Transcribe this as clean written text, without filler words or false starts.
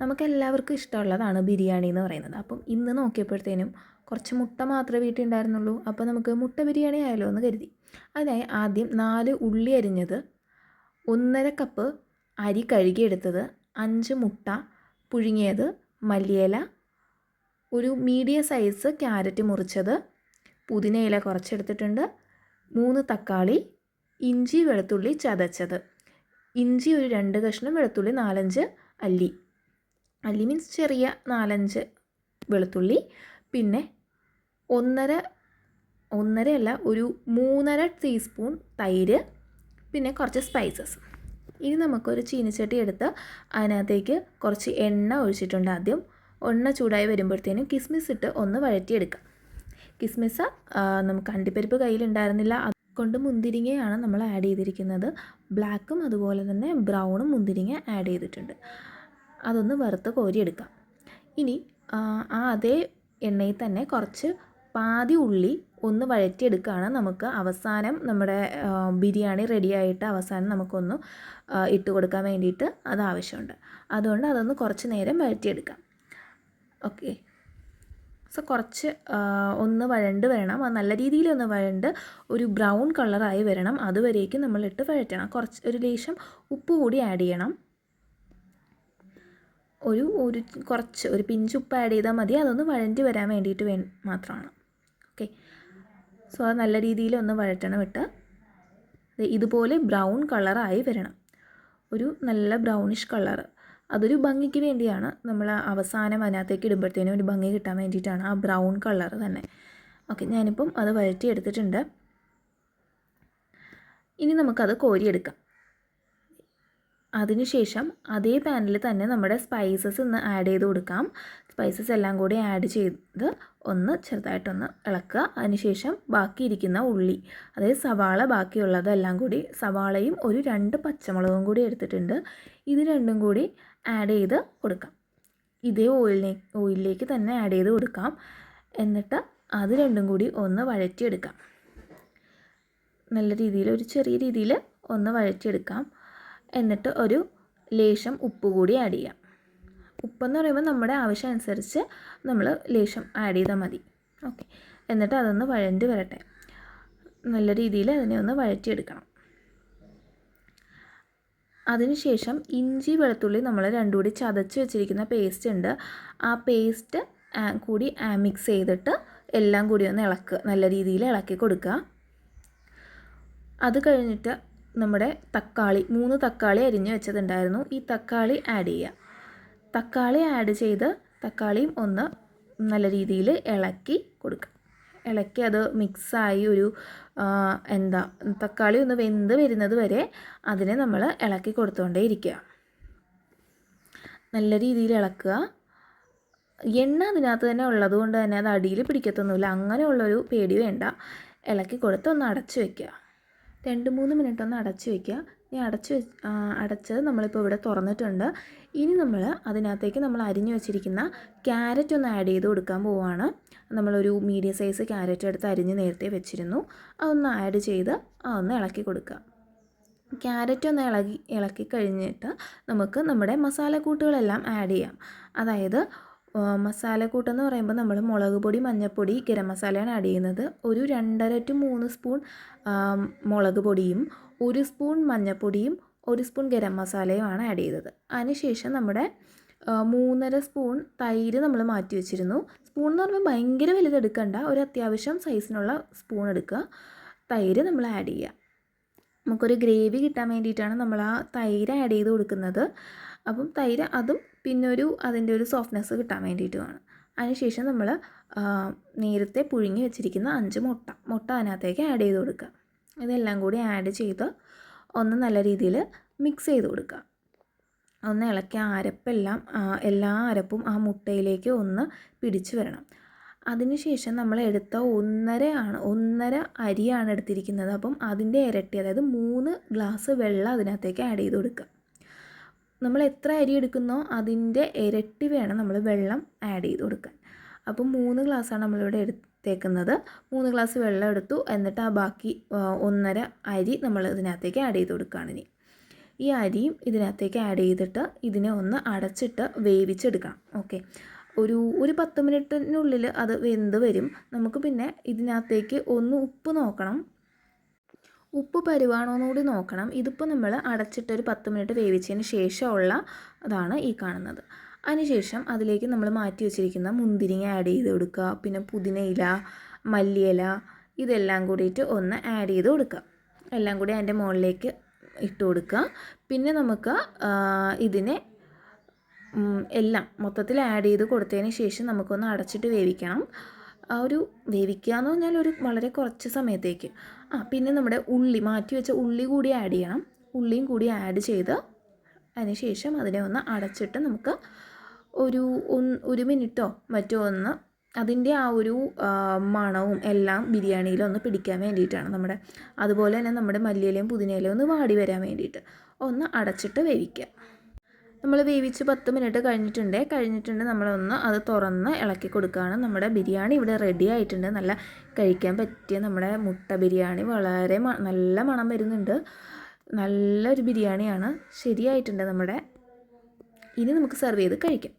നമുക്കെല്ലാവർക്കും ഇഷ്ടമുള്ളതാണ് ബിരിയാണി എന്ന് പറയുന്നത്. അപ്പം ഇന്ന് നോക്കിയപ്പോഴത്തേനും കുറച്ച് മുട്ട മാത്രമേ വീട്ടിൽ ഉണ്ടായിരുന്നുള്ളൂ. അപ്പോൾ നമുക്ക് മുട്ട ബിരിയാണി ആയാലോ എന്ന് കരുതി. അതിനായി ആദ്യം 4 ഉള്ളി അരിഞ്ഞത്, 1.5 കപ്പ് അരി കഴുകിയെടുത്തത്, 5 മുട്ട പുഴുങ്ങിയത്, മല്ലിയില, ഒരു മീഡിയം സൈസ് ക്യാരറ്റ് മുറിച്ചത്, പുതിനയില കുറച്ചെടുത്തിട്ടുണ്ട്, 3 തക്കാളി, ഇഞ്ചി വെളുത്തുള്ളി ചതച്ചത്, ഇഞ്ചി ഒരു 2 കഷ്ണം, വെളുത്തുള്ളി 4-5 അല്ലി, അല്ലി മീൻസ് ചെറിയ 4-5 വെളുത്തുള്ളി, പിന്നെ ഒന്നര ഒരു 3.5 ടീസ്പൂൺ തൈര്, പിന്നെ കുറച്ച് സ്പൈസസ്. ഇനി നമുക്കൊരു ചീനിച്ചട്ടി എടുത്ത് അതിനകത്തേക്ക് കുറച്ച് എണ്ണ ഒഴിച്ചിട്ടുണ്ട്. ആദ്യം എണ്ണ ചൂടായി വരുമ്പോഴത്തേനും കിസ്മിസ് ഇട്ട് ഒന്ന് വഴറ്റിയെടുക്കാം. കിസ്മിസ് നമുക്ക് അണ്ടിപ്പരിപ്പ് കയ്യിലുണ്ടായിരുന്നില്ല, അതുകൊണ്ട് മുന്തിരിങ്ങയാണ് നമ്മൾ ആഡ് ചെയ്തിരിക്കുന്നത്. ബ്ലാക്കും അതുപോലെ തന്നെ ബ്രൗണും മുന്തിരിങ്ങ ആഡ് ചെയ്തിട്ടുണ്ട്. അതൊന്ന് വറുത്ത് കോരിയെടുക്കാം. ഇനി അതേ എണ്ണയിൽ തന്നെ കുറച്ച് പാതി ഉള്ളി ഒന്ന് വഴറ്റിയെടുക്കുകയാണ്. നമുക്ക് അവസാനം നമ്മുടെ ബിരിയാണി റെഡിയായിട്ട് അവസാനം നമുക്കൊന്ന് ഇട്ട് കൊടുക്കാൻ വേണ്ടിയിട്ട് അത് ആവശ്യമുണ്ട്. അതുകൊണ്ട് അതൊന്ന് കുറച്ച് നേരം വഴറ്റിയെടുക്കാം. ഓക്കെ, സോ കുറച്ച് ഒന്ന് വഴണ്ട് വരണം. അത് നല്ല രീതിയിലൊന്ന് വഴണ്ട് ഒരു ബ്രൗൺ കളറായി വരണം. അതുവരേക്കും നമ്മളിട്ട് വഴറ്റണം. ഒരു ലേശം ഉപ്പ് കൂടി ആഡ് ചെയ്യണം. ഒരു പിഞ്ച് ഉപ്പ് ആഡ് ചെയ്താൽ മതി. അതൊന്ന് വഴണ്ടി വരാൻ വേണ്ടിയിട്ട് മാത്രമാണ്. ഓക്കെ, സോ അത് നല്ല രീതിയിൽ ഒന്ന് വഴറ്റണം. ഇതുപോലെ ബ്രൗൺ കളറായി വരണം. ഒരു നല്ല ബ്രൗണിഷ് കളറ്. അതൊരു ഭംഗിക്ക് വേണ്ടിയാണ്. നമ്മൾ അവസാനം അതിനകത്തേക്ക് ഇടുമ്പോഴത്തേനും ഒരു ഭംഗി കിട്ടാൻ വേണ്ടിയിട്ടാണ് ആ ബ്രൗൺ കളർ തന്നെ. ഓക്കെ, ഞാനിപ്പം അത് വഴറ്റി എടുത്തിട്ടുണ്ട്. ഇനി നമുക്കത് കോരിയെടുക്കാം. അതിനുശേഷം അതേ പാനിൽ തന്നെ നമ്മുടെ സ്പൈസസ് ഒന്ന് ആഡ് ചെയ്ത് കൊടുക്കാം. സ്പൈസസ് എല്ലാം കൂടി ആഡ് ചെയ്ത് ഒന്ന് ചെറുതായിട്ടൊന്ന് ഇളക്കുക. അതിനുശേഷം ബാക്കിയിരിക്കുന്ന ഉള്ളി, അതായത് സവാള ബാക്കിയുള്ളതെല്ലാം കൂടി, സവാളയും ഒരു 2 പച്ചമുളകും കൂടി എടുത്തിട്ടുണ്ട്, ഇത് രണ്ടും കൂടി ആഡ് ചെയ്ത് കൊടുക്കാം. ഇതേ ഓയിലിലേക്ക് തന്നെ ആഡ് ചെയ്ത് കൊടുക്കാം. എന്നിട്ട് അത് രണ്ടും കൂടി ഒന്ന് വഴറ്റിയെടുക്കാം. നല്ല രീതിയിൽ, ഒരു ചെറിയ രീതിയിൽ ഒന്ന് വഴറ്റിയെടുക്കാം. എന്നിട്ട് ഒരു ലേശം ഉപ്പ് കൂടി ആഡ് ചെയ്യാം. ഉപ്പെന്ന് പറയുമ്പോൾ നമ്മുടെ ആവശ്യം അനുസരിച്ച് നമ്മൾ ലേശം ആഡ് ചെയ്താൽ മതി. ഓക്കെ, എന്നിട്ട് അതൊന്ന് വഴണ്ടി വരട്ടെ. നല്ല രീതിയിൽ അതിനെ ഒന്ന് വഴറ്റിയെടുക്കണം. അതിനുശേഷം ഇഞ്ചി വെളുത്തുള്ളി നമ്മൾ രണ്ടും കൂടി ചതച്ച് വെച്ചിരിക്കുന്ന പേസ്റ്റ് ഉണ്ട്. ആ പേസ്റ്റ് കൂടി മിക്സ് ചെയ്തിട്ട് എല്ലാം കൂടി ഒന്ന് നല്ല രീതിയിൽ ഇളക്കി കൊടുക്കുക. അത് കഴിഞ്ഞിട്ട് നമ്മുടെ തക്കാളി, 3 തക്കാളി അരിഞ്ഞ് വെച്ചതുണ്ടായിരുന്നു. ഈ തക്കാളി ആഡ് ചെയ്യുക. തക്കാളി ആഡ് ചെയ്ത് തക്കാളിയും ഒന്ന് നല്ല രീതിയിൽ ഇളക്കി കൊടുക്കുക. ഇളക്കി അത് മിക്സായി ഒരു തക്കാളി ഒന്ന് വെന്ത് വരുന്നത് വരെ അതിനെ നമ്മൾ ഇളക്കി കൊടുത്തുകൊണ്ടേ ഇരിക്കുക. നല്ല രീതിയിൽ ഇളക്കുക. എണ്ണ അതിനകത്ത് തന്നെ ഉള്ളത് കൊണ്ട് തന്നെ അത് അടിയിൽ പിടിക്കത്തൊന്നുമില്ല. അങ്ങനെയുള്ളൊരു പേടി വേണ്ട. ഇളക്കി കൊടുത്ത് ഒന്ന് അടച്ചു വയ്ക്കുക. 2-3 മിനിറ്റ് ഒന്ന് അടച്ചു വയ്ക്കുക. ഈ അടച്ചത് നമ്മളിപ്പോൾ ഇവിടെ തുറന്നിട്ടുണ്ട്. ഇനി നമ്മൾ അതിനകത്തേക്ക് നമ്മൾ അരിഞ്ഞു വെച്ചിരിക്കുന്ന ക്യാരറ്റ് ഒന്ന് ആഡ് ചെയ്ത് കൊടുക്കാൻ പോവുകയാണ്. നമ്മളൊരു മീഡിയം സൈസ് ക്യാരറ്റ് എടുത്ത് അരിഞ്ഞ് നേരത്തെ വെച്ചിരുന്നു. അതൊന്ന് ആഡ് ചെയ്ത് ഒന്ന് ഇളക്കി കൊടുക്കുക. ക്യാരറ്റ് ഒന്ന് ഇളക്കി കഴിഞ്ഞിട്ട് നമുക്ക് നമ്മുടെ മസാലക്കൂട്ടുകളെല്ലാം ആഡ് ചെയ്യാം. അതായത് മസാലക്കൂട്ടെന്ന് പറയുമ്പോൾ നമ്മൾ മുളക് പൊടി, മഞ്ഞൾപ്പൊടി, ഗരം മസാലയാണ് ആഡ് ചെയ്യുന്നത്. ഒരു 2.5 to 3 സ്പൂൺ മുളക് പൊടിയും 1 സ്പൂൺ മഞ്ഞൾപ്പൊടിയും 1 സ്പൂൺ ഗരം മസാലയുമാണ് ആഡ് ചെയ്തത്. അതിനുശേഷം നമ്മുടെ 3.5 സ്പൂൺ തൈര് നമ്മൾ മാറ്റി വെച്ചിരുന്നു. സ്പൂൺ എന്ന് പറയുമ്പോൾ ഭയങ്കര വലുതെടുക്കണ്ട, ഒരു അത്യാവശ്യം സൈസിനുള്ള സ്പൂൺ എടുക്കുക. തൈര് നമ്മൾ ആഡ് ചെയ്യുക. നമുക്കൊരു ഗ്രേവി കിട്ടാൻ വേണ്ടിയിട്ടാണ് നമ്മൾ ആ തൈര് ആഡ് ചെയ്ത് കൊടുക്കുന്നത്. അപ്പം തൈര് അതും പിന്നെ അതിൻ്റെ ഒരു സോഫ്റ്റ്നെസ് കിട്ടാൻ വേണ്ടിയിട്ടുമാണ്. അതിനുശേഷം നമ്മൾ നേരത്തെ പുഴുങ്ങി വെച്ചിരിക്കുന്ന 5 മുട്ട അതിനകത്തേക്ക് ആഡ് ചെയ്ത് കൊടുക്കുക. ഇതെല്ലാം കൂടി ആഡ് ചെയ്ത് ഒന്ന് നല്ല രീതിയിൽ മിക്സ് ചെയ്ത് കൊടുക്കുക. ഒന്ന് ഇളക്കി എല്ലാ അരപ്പും ആ മുട്ടയിലേക്ക് ഒന്ന് പിടിച്ചു വരണം. അതിനുശേഷം നമ്മൾ എടുത്ത 1.5 അരിയാണ് എടുത്തിരിക്കുന്നത്. അപ്പം അതിൻ്റെ ഇരട്ടി, അതായത് 3 ഗ്ലാസ് വെള്ളം അതിനകത്തേക്ക് ആഡ് ചെയ്ത് കൊടുക്കുക. നമ്മൾ എത്ര അരി എടുക്കുന്നോ അതിൻ്റെ ഇരട്ടി വേണം നമ്മൾ വെള്ളം ആഡ് ചെയ്ത് കൊടുക്കാൻ. അപ്പം 3 ഗ്ലാസ്സാണ് നമ്മളിവിടെ എടുത്തേക്കുന്നത്. 3 ഗ്ലാസ് വെള്ളം എടുത്തു. എന്നിട്ട് ആ ബാക്കി 1.5 അരി നമ്മൾ ഇതിനകത്തേക്ക് ആഡ് ചെയ്ത് കൊടുക്കുകയാണ്. ഈ അരിയും ഇതിനകത്തേക്ക് ആഡ് ചെയ്തിട്ട് ഇതിനെ ഒന്ന് അടച്ചിട്ട് വേവിച്ചെടുക്കണം. ഓക്കെ, ഒരു 10 മിനിറ്റിനുള്ളിൽ അത് വെന്ത് വരും. നമുക്ക് പിന്നെ ഇതിനകത്തേക്ക് ഒന്ന് ഉപ്പ് നോക്കണം, ഉപ്പ് പരുവാണോന്ന് കൂടി നോക്കണം. ഇതിപ്പോൾ നമ്മൾ അടച്ചിട്ടൊരു 10 മിനിറ്റ് വേവിച്ചതിന് ശേഷമുള്ള അതാണ് ഈ കാണുന്നത്. അതിനുശേഷം അതിലേക്ക് നമ്മൾ മാറ്റി വെച്ചിരിക്കുന്ന മുന്തിരിങ്ങ ആഡ് ചെയ്ത് കൊടുക്കുക. പിന്നെ പുതിനയില, മല്ലിയില ഇതെല്ലാം കൂടിയിട്ട് ഒന്ന് ആഡ് ചെയ്ത് കൊടുക്കുക. എല്ലാം കൂടി അതിൻ്റെ മുകളിലേക്ക് ഇട്ട് കൊടുക്കുക. പിന്നെ നമുക്ക് ഇതിനെ എല്ലാം മൊത്തത്തിൽ ആഡ് ചെയ്ത് കൊടുത്തതിന് ശേഷം നമുക്കൊന്ന് അടച്ചിട്ട് വേവിക്കണം. വേവിക്കുക എന്ന് പറഞ്ഞാൽ വളരെ കുറച്ച് സമയത്തേക്ക്. പിന്നെ നമ്മുടെ ഉള്ളി മാറ്റി വെച്ച ഉള്ളി കൂടി ആഡ് ചെയ്യണം. ഉള്ളിയും കൂടി ആഡ് ചെയ്ത് അതിന് ശേഷം അതിനെ ഒന്ന് അടച്ചിട്ട് നമുക്ക് ഒരു മിനിറ്റോ മറ്റോ ഒന്ന് അതിൻ്റെ മണവും എല്ലാം ബിരിയാണിയിലൊന്ന് പിടിക്കാൻ വേണ്ടിയിട്ടാണ് അതുപോലെ തന്നെ നമ്മുടെ മല്ലിയിലയും പുതിനയിലയും ഒന്ന് വാടി വരാൻ വേണ്ടിയിട്ട് ഒന്ന് അടച്ചിട്ട് വേവിക്കുക. നമ്മൾ വേവിച്ച് 10 മിനിറ്റ് കഴിഞ്ഞിട്ടുണ്ട്. നമ്മളൊന്ന് അത് തുറന്ന് ഇളക്കി കൊടുക്കുകയാണ്. നമ്മുടെ ബിരിയാണി ഇവിടെ റെഡി ആയിട്ടുണ്ട്. നല്ല കഴിക്കാൻ പറ്റിയ നമ്മുടെ മുട്ട ബിരിയാണി വളരെ നല്ല മണം വരുന്നുണ്ട്. നല്ലൊരു ബിരിയാണിയാണ്. ശരിയായിട്ടുണ്ട് നമ്മുടെ. ഇനി നമുക്ക് സെർവ് ചെയ്ത് കഴിക്കാം.